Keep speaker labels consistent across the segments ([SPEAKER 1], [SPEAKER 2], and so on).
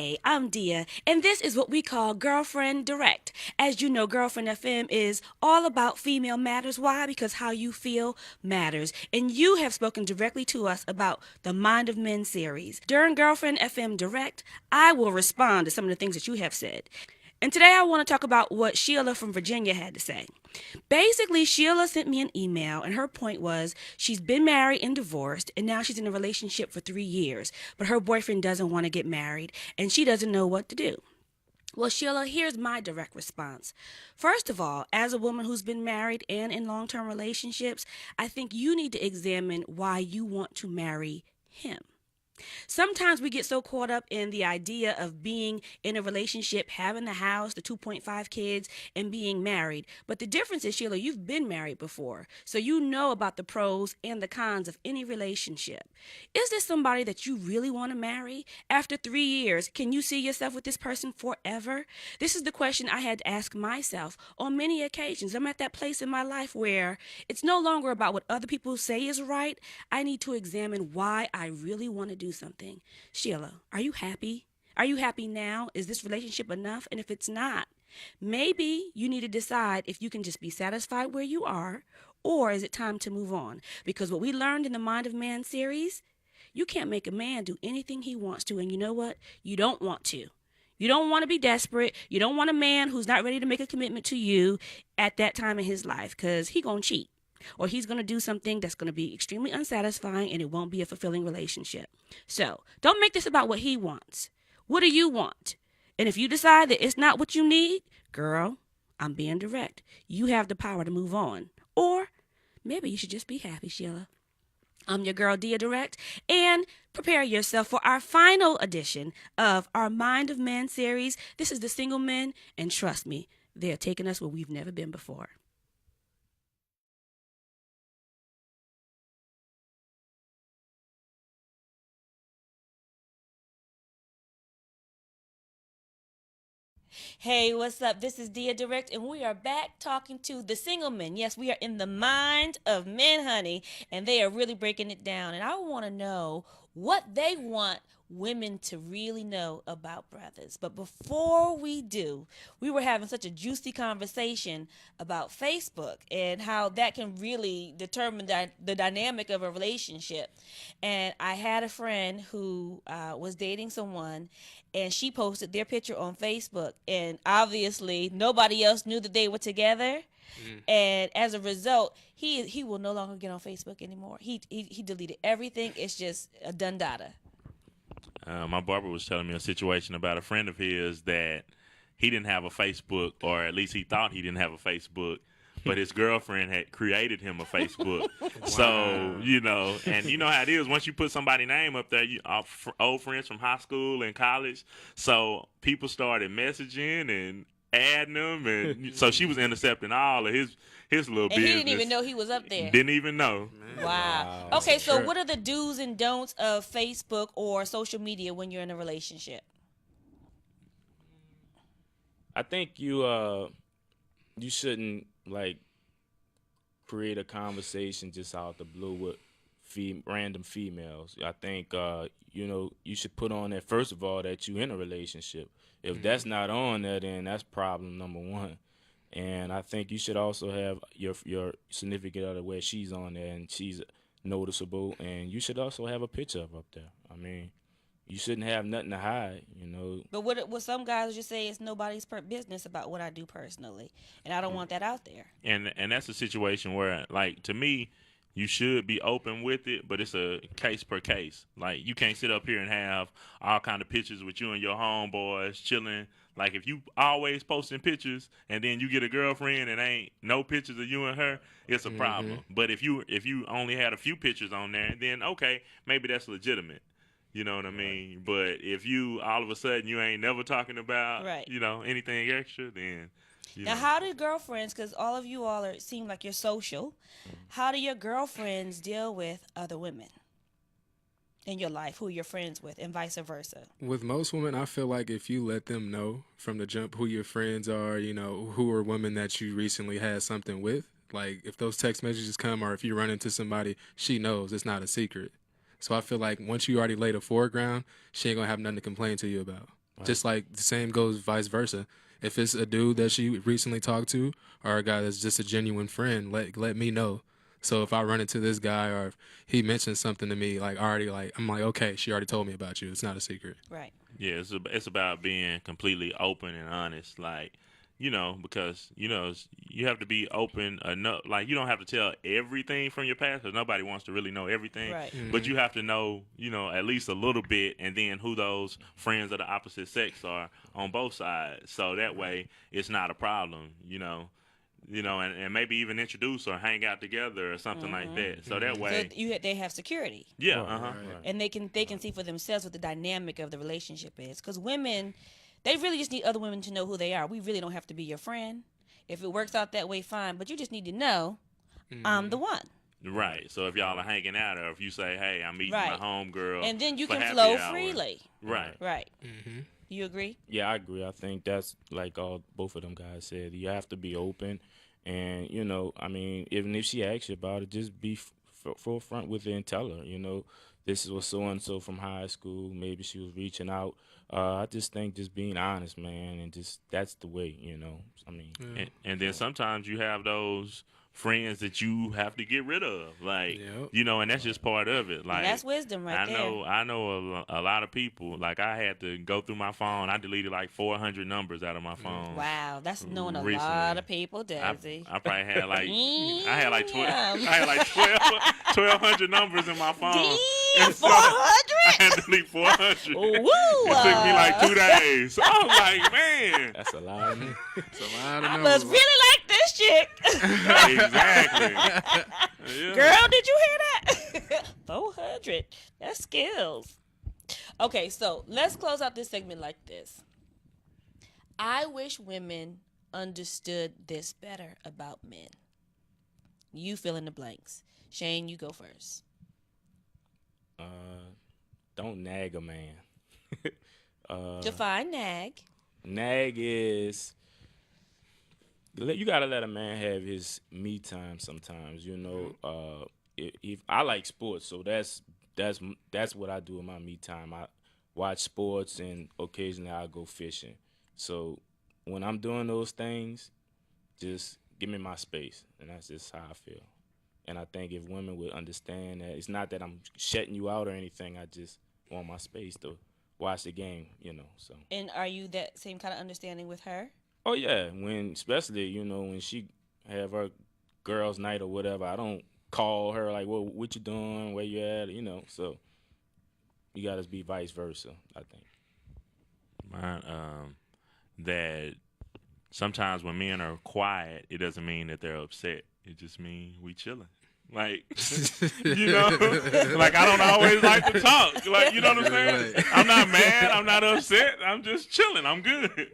[SPEAKER 1] Hey, I'm Dia, and this is what we call Girlfriend Direct. As you know, Girlfriend FM is all about female matters. Why? Because how you feel matters. And you have spoken directly to us about the Mind of Men series. During Girlfriend FM Direct, I will respond to some of the things that you have said. And today I want to talk about what Sheila from Virginia had to say. Basically, Sheila sent me an email, and her point was she's been married and divorced, and now she's in a relationship for 3 years, but her boyfriend doesn't want to get married, and she doesn't know what to do. Well, Sheila, here's my direct response. First of all, as a woman who's been married and in long term relationships, I think you need to examine why you want to marry him. Sometimes we get so caught up in the idea of being in a relationship, having the house, the 2.5 kids, and being married. But the difference is, Sheila, you've been married before, so you know about the pros and the cons of any relationship. Is this somebody that you really want to marry? After 3 years, can you see yourself with this person forever? This is the question I had to ask myself on many occasions. I'm at that place in my life where it's no longer about what other people say is right. I need to examine why I really want to do something. Sheila, are you happy? Are you happy now? Is this relationship enough? And if it's not, maybe you need to decide if you can just be satisfied where you are, or is it time to move on? Because what we learned in the Mind of Man series, you can't make a man do anything he wants to, and you know what? You don't want to. You don't want to be desperate. You don't want a man who's not ready to make a commitment to you at that time in his life, because he gonna cheat, or he's going to do something that's going to be extremely unsatisfying, and it won't be a fulfilling relationship. So don't make this about what he wants. What do you want? And if you decide that it's not what you need, girl, I'm being direct. You have the power to move on. Or maybe you should just be happy, Sheila. I'm your girl, Dia Direct, and prepare yourself for our final edition of our Mind of Men series. This is the Single Men, and trust me, they're taking us where we've never been before. Hey, what's up? This is Dia Direct, and we are back talking to the single men. Yes, we are in the mind of men, honey, and they are really breaking it down. And I want to know what they want women to really know about brothers. But before we do, we were having such a juicy conversation about Facebook and how that can really determine the dynamic of a relationship. And I had a friend who was dating someone, and she posted their picture on Facebook, and obviously nobody else knew that they were together. And as a result, he will no longer get on Facebook anymore. He deleted everything. It's just a done data.
[SPEAKER 2] My barber was telling me a situation about a friend of his that he didn't have a Facebook, or at least he thought he didn't have a Facebook, but his girlfriend had created him a Facebook. So, and you know how it is. Once you put somebody's name up there, you are old friends from high school and college. So people started messaging and adding them, and so she was intercepting all of his little
[SPEAKER 1] And
[SPEAKER 2] business.
[SPEAKER 1] he didn't even know he was up there.
[SPEAKER 2] Didn't even know.
[SPEAKER 1] Wow. Okay, so what are the do's and don'ts of Facebook or social media when you're in a relationship?
[SPEAKER 3] I think you shouldn't like create a conversation just out the blue with random females. I think you should put on that first of all that you in a relationship. If that's not on there, then that's problem number one. And I think you should also have your significant other where she's on there and she's noticeable, and you should also have a picture of up there. I mean, you shouldn't have nothing to hide.
[SPEAKER 1] But what some guys just say is nobody's business about what I do personally, and I don't want that out there.
[SPEAKER 2] And that's a situation where, like, to me, you should be open with it, but it's a case per case. Like, you can't sit up here and have all kind of pictures with you and your homeboys chilling. Like, if you always posting pictures and then you get a girlfriend and ain't no pictures of you and her, it's a problem. But if you only had a few pictures on there, then okay, maybe that's legitimate. You know what I mean? But if you all of a sudden you ain't never talking about
[SPEAKER 1] Right.
[SPEAKER 2] Anything extra, then
[SPEAKER 1] Now, how do girlfriends? Because all of you all seem like you're social. How do your girlfriends deal with other women in your life, who you're friends with, and vice versa?
[SPEAKER 4] With most women, I feel like if you let them know from the jump who your friends are, who are women that you recently had something with, like if those text messages come or if you run into somebody, she knows it's not a secret. So I feel like once you already laid a foreground, she ain't gonna have nothing to complain to you about. Just like the same goes vice versa. If it's a dude that she recently talked to or a guy that's just a genuine friend, let me know. So if I run into this guy or if he mentions something to me, like already, like I'm like, okay, she already told me about you. It's not a secret.
[SPEAKER 1] Right.
[SPEAKER 2] Yeah, it's about being completely open and honest, like, because you have to be open enough. Like, you don't have to tell everything from your past, because nobody wants to really know everything.
[SPEAKER 1] Right.
[SPEAKER 2] But you have to know, at least a little bit, and then who those friends of the opposite sex are on both sides. So that way, it's not a problem. And maybe even introduce or hang out together or something like that. So that way,
[SPEAKER 1] So they have security.
[SPEAKER 2] yeah,
[SPEAKER 3] Right.
[SPEAKER 1] And they can see for themselves what the dynamic of the relationship is. Because women, they really just need other women to know who they are. We really don't have to be your friend. If it works out that way, fine. But you just need to know I'm the one.
[SPEAKER 2] Right. So if y'all are hanging out, or if you say, "Hey, I'm meeting
[SPEAKER 1] Right.
[SPEAKER 2] my homegirl,"
[SPEAKER 1] And then you
[SPEAKER 2] for
[SPEAKER 1] can
[SPEAKER 2] happy
[SPEAKER 1] flow
[SPEAKER 2] hour.
[SPEAKER 1] freely.
[SPEAKER 2] Right.
[SPEAKER 1] Right. You agree?
[SPEAKER 3] Yeah, I agree. I think that's like both of them guys said. You have to be open, and I mean, even if she asks you about it, just be forefront with it and tell her, this is what so and so from high school. Maybe she was reaching out. I just think just being honest, man, and just that's the way. I mean,
[SPEAKER 2] And then sometimes you have those friends that you have to get rid of, like,
[SPEAKER 4] Yep.
[SPEAKER 2] and that's just part of it. Like,
[SPEAKER 1] And that's wisdom right there.
[SPEAKER 2] I know a lot of people. Like, I had to go through my phone. I deleted like 400 numbers out of my phone.
[SPEAKER 1] Wow, that's knowing a
[SPEAKER 2] Recently.
[SPEAKER 1] lot of people, Desi.
[SPEAKER 2] I probably had like I had like 12,
[SPEAKER 1] Damn.
[SPEAKER 2] I had like 1,200 numbers in my phone.
[SPEAKER 1] Damn,
[SPEAKER 2] And so I
[SPEAKER 1] 400?
[SPEAKER 2] had to delete 400.
[SPEAKER 1] Woo!
[SPEAKER 2] It took me like 2 days. I was like, man.
[SPEAKER 3] that's a lot.
[SPEAKER 4] It's a lot of
[SPEAKER 1] I
[SPEAKER 4] numbers.
[SPEAKER 1] must really like this chick.
[SPEAKER 2] Exactly. Yeah.
[SPEAKER 1] Girl, did you hear that? 400. That's skills. Okay, so let's close out this segment like this. I wish women understood this better about men. You fill in the blanks. Shane, you go first.
[SPEAKER 3] Don't nag a man.
[SPEAKER 1] Define nag.
[SPEAKER 3] Nag is you gotta let a man have his me time sometimes. If I like sports, so that's what I do in my me time. I watch sports and occasionally I go fishing. So when I'm doing those things, just give me my space, and that's just how I feel. And I think if women would understand that, it's not that I'm shutting you out or anything. I just want my space to watch the game, So.
[SPEAKER 1] And are you that same kind of understanding with her?
[SPEAKER 3] Oh yeah, especially when she have her girls' night or whatever, I don't call her like, "Well, what you doing? Where you at?" So you gotta be vice versa, I think.
[SPEAKER 2] Mine, that sometimes when men are quiet, it doesn't mean that they're upset. It just means we chilling. Like, like I don't always like to talk. Like, you know what I'm saying?
[SPEAKER 4] Right.
[SPEAKER 2] I'm not mad. I'm not upset. I'm just chilling. I'm good.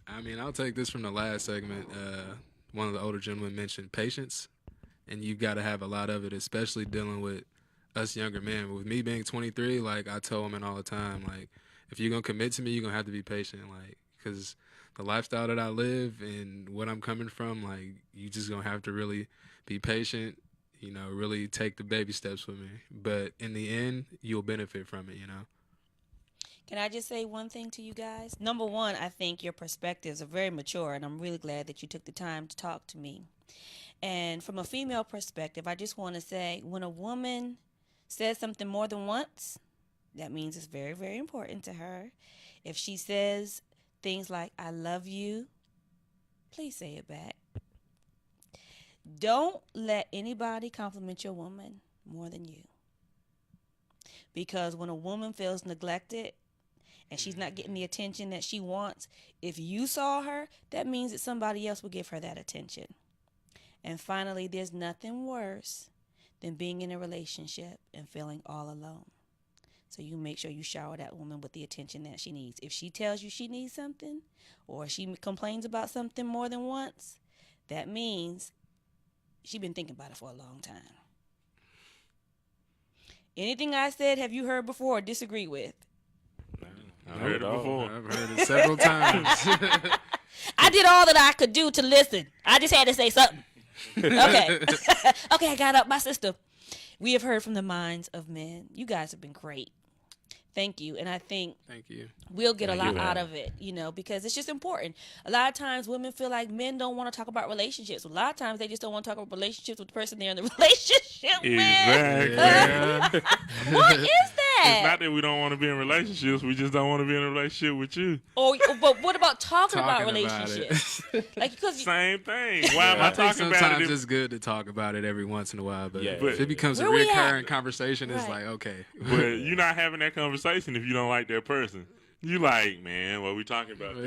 [SPEAKER 4] I mean, I'll take this from the last segment. One of the older gentlemen mentioned patience, and you've got to have a lot of it, especially dealing with us younger men. With me being 23, like I tell women all the time, like if you're gonna commit to me, you're gonna have to be patient, like because the lifestyle that I live and what I'm coming from, like you just gonna have to really be patient. Really take the baby steps with me. But in the end, you'll benefit from it.
[SPEAKER 1] Can I just say one thing to you guys? Number one, I think your perspectives are very mature, and I'm really glad that you took the time to talk to me. And from a female perspective, I just want to say when a woman says something more than once, that means it's very, very important to her. If she says things like, "I love you," please say it back. Don't let anybody compliment your woman more than you. Because when a woman feels neglected and she's not getting the attention that she wants, if you saw her, that means that somebody else will give her that attention. And finally, there's nothing worse than being in a relationship and feeling all alone. So you make sure you shower that woman with the attention that she needs. If she tells you she needs something or she complains about something more than once, that means she's been thinking about it for a long time. Anything I said, have you heard before or disagree with?
[SPEAKER 2] I've heard it before.
[SPEAKER 4] I've heard it several times.
[SPEAKER 1] I did all that I could do to listen. I just had to say something. Okay. Okay, I got up my sister. We have heard from the minds of men. You guys have been great. Thank you. And I think
[SPEAKER 4] Thank you.
[SPEAKER 1] we'll get a
[SPEAKER 2] Thank
[SPEAKER 1] lot
[SPEAKER 2] you.
[SPEAKER 1] out of it, because it's just important. A lot of times women feel like men don't want to talk about relationships. A lot of times they just don't want to talk about relationships with the person they're in the relationship with.
[SPEAKER 2] Exactly.
[SPEAKER 4] Yeah.
[SPEAKER 1] What is
[SPEAKER 2] It's
[SPEAKER 1] that?
[SPEAKER 2] not that we don't want to be in relationships. We just don't want to be in a relationship with you.
[SPEAKER 1] But what about talking about
[SPEAKER 4] Talking about
[SPEAKER 1] relationships?
[SPEAKER 4] it.
[SPEAKER 1] Like, because
[SPEAKER 2] Same thing. Why am
[SPEAKER 3] Yeah.
[SPEAKER 2] I
[SPEAKER 4] I think
[SPEAKER 2] talking about
[SPEAKER 4] sometimes
[SPEAKER 2] it?
[SPEAKER 4] it's good to talk about it every once in a while, but
[SPEAKER 3] Yeah.
[SPEAKER 4] if it becomes a
[SPEAKER 1] Where we at?
[SPEAKER 4] recurring conversation, it's
[SPEAKER 1] Right.
[SPEAKER 4] like, okay.
[SPEAKER 2] But you're not having that conversation if you don't like that person. You like, man, what we talking about? You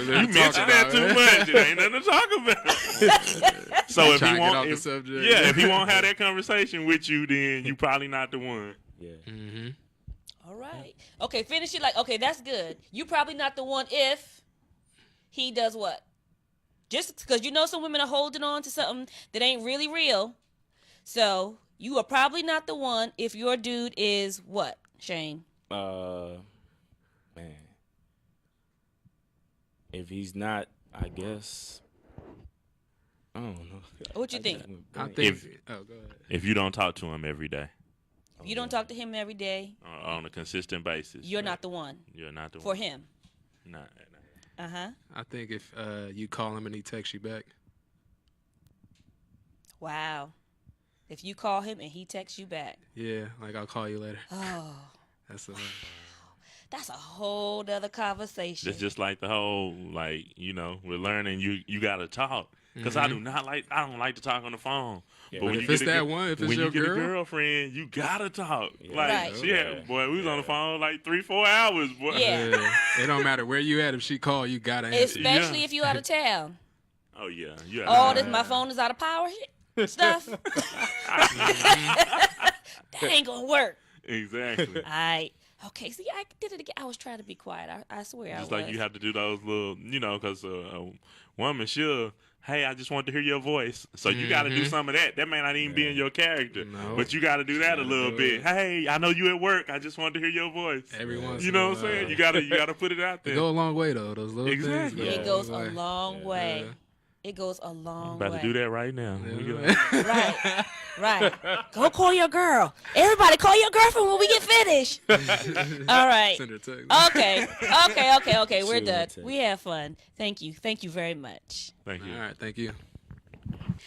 [SPEAKER 4] You
[SPEAKER 2] mentioned that too much. It ain't nothing to talk about. So if
[SPEAKER 4] Trying
[SPEAKER 2] he
[SPEAKER 4] to get
[SPEAKER 2] won't,
[SPEAKER 4] off the
[SPEAKER 2] if,
[SPEAKER 4] subject.
[SPEAKER 2] yeah, if he won't have that conversation with you, then you probably not the one.
[SPEAKER 3] Yeah.
[SPEAKER 4] Mm-hmm.
[SPEAKER 1] all right. Okay, finish it like, okay, that's good. You probably not the one if he does what? Just because some women are holding on to something that ain't really real. So you are probably not the one if your dude is what, Shane?
[SPEAKER 3] Man. If he's not, I guess. I don't know.
[SPEAKER 1] What you think?
[SPEAKER 4] I think.
[SPEAKER 2] If-
[SPEAKER 4] Oh, go ahead.
[SPEAKER 2] If you don't talk to him every day
[SPEAKER 1] If you don't talk to him every day,
[SPEAKER 2] on a consistent basis,
[SPEAKER 1] you're not the one
[SPEAKER 2] You're not the
[SPEAKER 1] for
[SPEAKER 2] one.
[SPEAKER 1] him.
[SPEAKER 2] Nah.
[SPEAKER 1] Uh-huh.
[SPEAKER 4] I think if you call him and he texts you back,
[SPEAKER 1] Wow. If you call him and he texts you back,
[SPEAKER 4] yeah, like I'll call you later.
[SPEAKER 1] oh,
[SPEAKER 4] That's the
[SPEAKER 1] that's a whole nother conversation.
[SPEAKER 2] It's just like the whole, we're learning. You got to talk because I don't like to talk on the phone.
[SPEAKER 3] Yeah.
[SPEAKER 2] But when
[SPEAKER 4] if
[SPEAKER 2] you
[SPEAKER 4] it's
[SPEAKER 2] get a
[SPEAKER 4] that
[SPEAKER 2] girl-
[SPEAKER 4] one, if it's
[SPEAKER 2] when
[SPEAKER 4] your
[SPEAKER 2] you get
[SPEAKER 4] girl,
[SPEAKER 2] a girlfriend, you gotta talk.
[SPEAKER 3] Yeah.
[SPEAKER 2] Like
[SPEAKER 1] Right.
[SPEAKER 2] she had,
[SPEAKER 3] Yeah.
[SPEAKER 2] boy, we was on the phone like 3-4 hours, boy.
[SPEAKER 1] Yeah.
[SPEAKER 4] it don't matter where you at. If she call, you gotta answer.
[SPEAKER 1] Especially
[SPEAKER 2] Yeah.
[SPEAKER 1] if you out of town.
[SPEAKER 2] Oh yeah, yeah.
[SPEAKER 1] Oh, my phone is out of power stuff. That ain't gonna work.
[SPEAKER 2] Exactly.
[SPEAKER 1] All right. Okay, see, I did it again. I was trying to be quiet. I swear
[SPEAKER 2] Just
[SPEAKER 1] I was.
[SPEAKER 2] like you have to do those little, because a woman, hey, I just want to hear your voice. So you got to do some of that. That may not even be in your character,
[SPEAKER 4] No.
[SPEAKER 2] but you got to do that a little
[SPEAKER 4] do
[SPEAKER 2] bit.
[SPEAKER 4] it.
[SPEAKER 2] Hey, I know you at work. I just wanted to hear your voice.
[SPEAKER 4] Every once
[SPEAKER 2] You
[SPEAKER 4] in
[SPEAKER 2] know
[SPEAKER 4] a
[SPEAKER 2] what I'm saying?
[SPEAKER 4] while.
[SPEAKER 2] You gotta put it out
[SPEAKER 4] They
[SPEAKER 2] there.
[SPEAKER 4] go a long way though. Those little
[SPEAKER 2] Exactly.
[SPEAKER 4] things.
[SPEAKER 1] It
[SPEAKER 4] go
[SPEAKER 1] goes a long way.
[SPEAKER 4] Yeah.
[SPEAKER 1] It goes a long
[SPEAKER 2] I'm about
[SPEAKER 1] way.
[SPEAKER 2] to do that right now. We
[SPEAKER 4] Yeah.
[SPEAKER 2] get-
[SPEAKER 1] Right. Right. Go call your girl. Everybody call your girlfriend when we get finished. All right.
[SPEAKER 4] Send her a text.
[SPEAKER 1] Okay. We're
[SPEAKER 3] Shoot,
[SPEAKER 1] done.
[SPEAKER 3] that's it.
[SPEAKER 1] We have fun. Thank you. Thank you very much.
[SPEAKER 2] Thank you.
[SPEAKER 4] All right, thank you.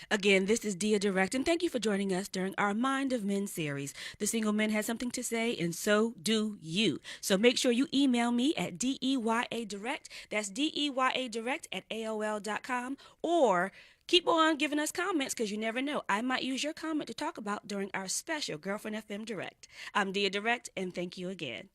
[SPEAKER 1] Again, this is Dia Direct, and thank you for joining us during our Mind of Men series. The single men has something to say, and so do you. So make sure you email me at DEYADirect, that's DEYADirect at AOL.com, or keep on giving us comments because you never know. I might use your comment to talk about during our special Girlfriend FM Direct. I'm Dia Direct, and thank you again.